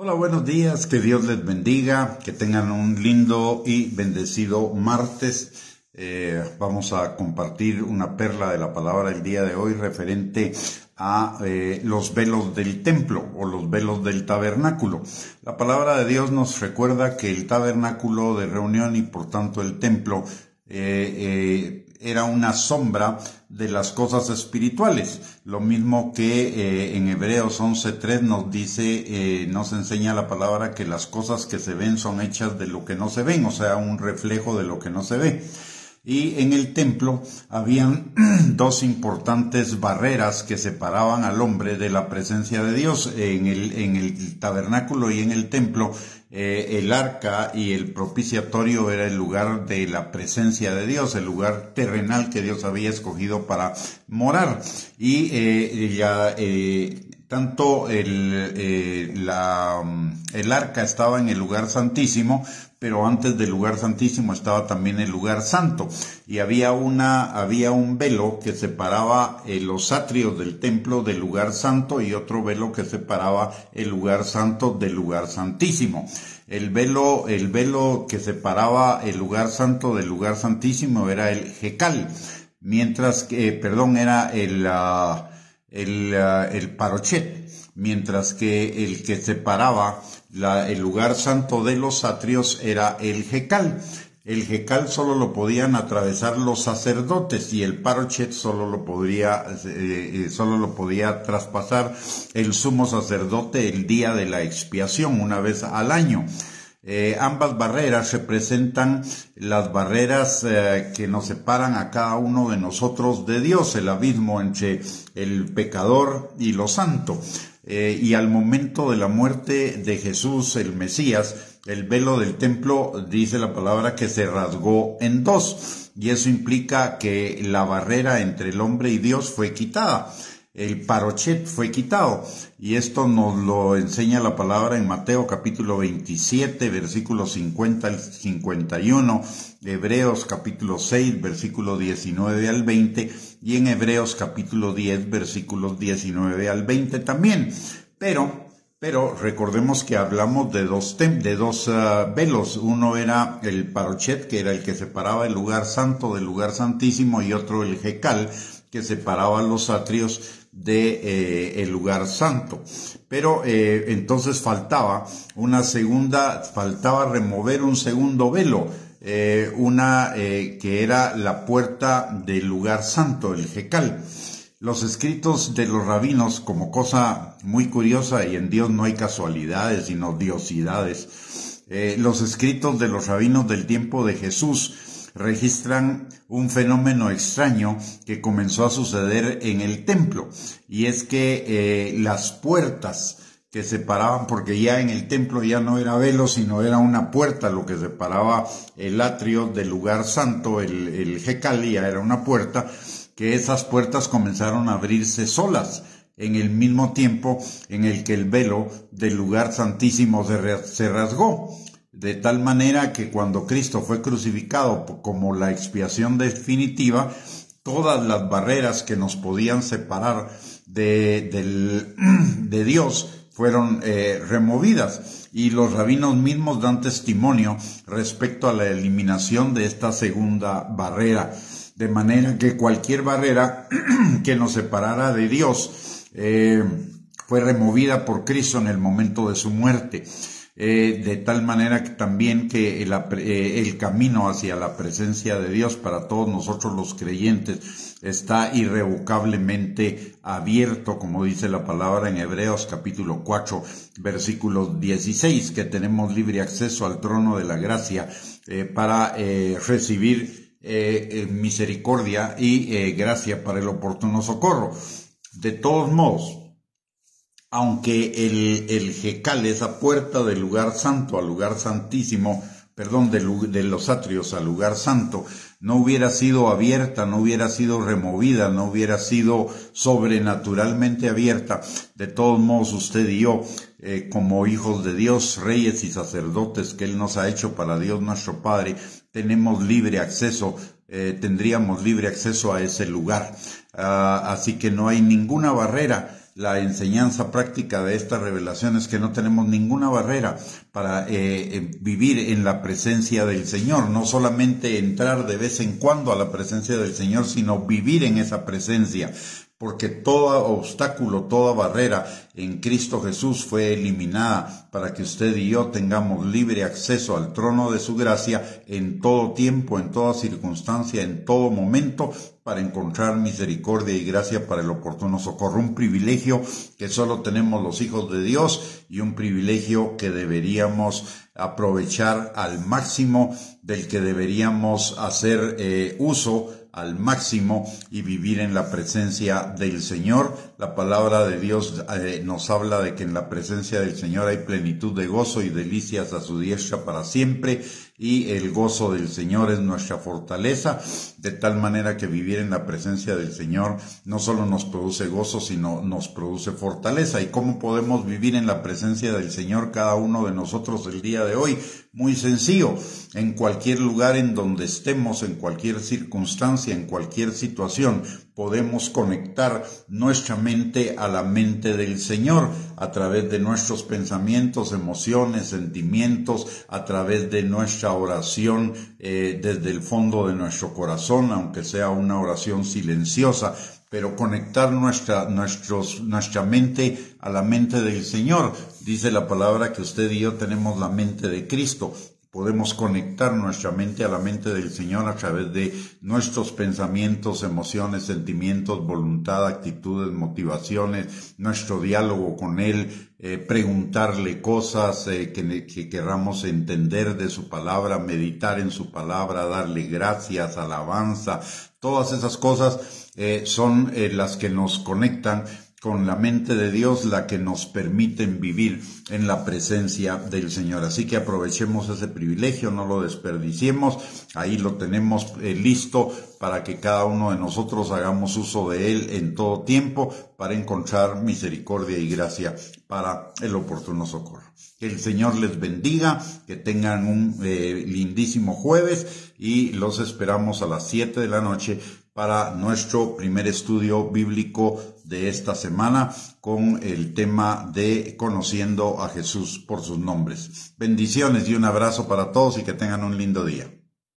Hola, buenos días, que Dios les bendiga, que tengan un lindo y bendecido martes. Vamos a compartir una perla de la palabra el día de hoy referente a los velos del templo o los velos del tabernáculo. La palabra de Dios nos recuerda que el tabernáculo de reunión y por tanto el templo era una sombra de las cosas espirituales, lo mismo que en Hebreos 11:3 nos dice, nos enseña la palabra que las cosas que se ven son hechas de lo que no se ven, o sea, un reflejo de lo que no se ve. Y en el templo habían dos importantes barreras que separaban al hombre de la presencia de Dios. En el tabernáculo y en el templo, el arca y el propiciatorio era el lugar de la presencia de Dios, el lugar terrenal que Dios había escogido para morar. Y tanto el arca estaba en el lugar santísimo, pero antes del lugar santísimo estaba también el lugar santo, y había un velo que separaba los atrios del templo del lugar santo y otro velo que separaba el lugar santo del lugar santísimo. El velo que separaba el lugar santo del lugar santísimo era el jecal, mientras que, era el parochet, mientras que el que separaba el lugar santo de los atrios era el jecal. El jecal solo lo podían atravesar los sacerdotes y el parochet solo lo podía traspasar el sumo sacerdote el día de la expiación, una vez al año. Ambas barreras representan las barreras que nos separan a cada uno de nosotros de Dios, el abismo entre el pecador y lo santo. Y al momento de la muerte de Jesús, el Mesías, el velo del templo, dice la palabra, que se rasgó en dos, y eso implica que la barrera entre el hombre y Dios fue quitada. El parochet fue quitado, y esto nos lo enseña la palabra en Mateo capítulo 27, versículos 50 al 51, Hebreos capítulo 6, versículo 19 al 20, y en Hebreos capítulo 10, versículos 19 al 20 también. Pero recordemos que hablamos de dos velos. Uno era el parochet, que era el que separaba el lugar santo del lugar santísimo, y otro el jecal, que separaba los atrios el lugar santo. Pero entonces faltaba remover un segundo velo, que era la puerta del lugar santo, el jecal. Los escritos de los rabinos, como cosa muy curiosa, y en Dios no hay casualidades sino diosidades, los escritos de los rabinos del tiempo de Jesús registran un fenómeno extraño que comenzó a suceder en el templo, y es que las puertas que separaban, porque ya en el templo ya no era velo, sino era una puerta lo que separaba el atrio del lugar santo, el jecal, ya era una puerta, que esas puertas comenzaron a abrirse solas en el mismo tiempo en el que el velo del lugar santísimo se rasgó. De tal manera que cuando Cristo fue crucificado como la expiación definitiva, todas las barreras que nos podían separar de Dios fueron removidas, y los rabinos mismos dan testimonio respecto a la eliminación de esta segunda barrera, de manera que cualquier barrera que nos separara de Dios fue removida por Cristo en el momento de su muerte. De tal manera que también que el camino hacia la presencia de Dios para todos nosotros los creyentes está irrevocablemente abierto, como dice la palabra en Hebreos capítulo 4, versículo 16, que tenemos libre acceso al trono de la gracia para recibir misericordia y gracia para el oportuno socorro. De todos modos, aunque el jecal, esa puerta del lugar santo al lugar santísimo, de los atrios al lugar santo, no hubiera sido abierta, no hubiera sido removida, no hubiera sido sobrenaturalmente abierta, de todos modos usted y yo, como hijos de Dios, reyes y sacerdotes que Él nos ha hecho para Dios nuestro Padre, tendríamos libre acceso a ese lugar. Así que no hay ninguna barrera la enseñanza práctica de esta revelación es que no tenemos ninguna barrera para vivir en la presencia del Señor, no solamente entrar de vez en cuando a la presencia del Señor, sino vivir en esa presencia, porque todo obstáculo, toda barrera en Cristo Jesús fue eliminada para que usted y yo tengamos libre acceso al trono de su gracia en todo tiempo, en toda circunstancia, en todo momento, para encontrar misericordia y gracia para el oportuno socorro. Un privilegio que solo tenemos los hijos de Dios y un privilegio que deberíamos aprovechar al máximo, del que deberíamos hacer uso al máximo y vivir en la presencia del Señor. La palabra de Dios nos habla de que en la presencia del Señor hay plenitud de gozo y delicias a su diestra para siempre, y el gozo del Señor es nuestra fortaleza, de tal manera que vivir en la presencia del Señor no solo nos produce gozo, sino nos produce fortaleza. ¿Y cómo podemos vivir en la presencia del Señor cada uno de nosotros el día de hoy? Muy sencillo, en cualquier lugar en donde estemos, en cualquier circunstancia, en cualquier situación, podemos conectar nuestra mente a la mente del Señor a través de nuestros pensamientos, emociones, sentimientos, a través de nuestra oración desde el fondo de nuestro corazón, aunque sea una oración silenciosa, pero conectar nuestra mente a la mente del Señor. Dice la palabra que usted y yo tenemos la mente de Cristo. Podemos conectar nuestra mente a la mente del Señor a través de nuestros pensamientos, emociones, sentimientos, voluntad, actitudes, motivaciones, nuestro diálogo con Él, preguntarle cosas que querramos entender de su palabra, meditar en su palabra, darle gracias, alabanza. Todas esas cosas son las que nos conectan con la mente de Dios, la que nos permiten vivir en la presencia del Señor. Así que aprovechemos ese privilegio, no lo desperdiciemos. Ahí lo tenemos listo para que cada uno de nosotros hagamos uso de él en todo tiempo para encontrar misericordia y gracia para el oportuno socorro. Que el Señor les bendiga, que tengan un lindísimo jueves y los esperamos a las 7 de la noche para nuestro primer estudio bíblico de esta semana con el tema de conociendo a Jesús por sus nombres. Bendiciones y un abrazo para todos y que tengan un lindo día.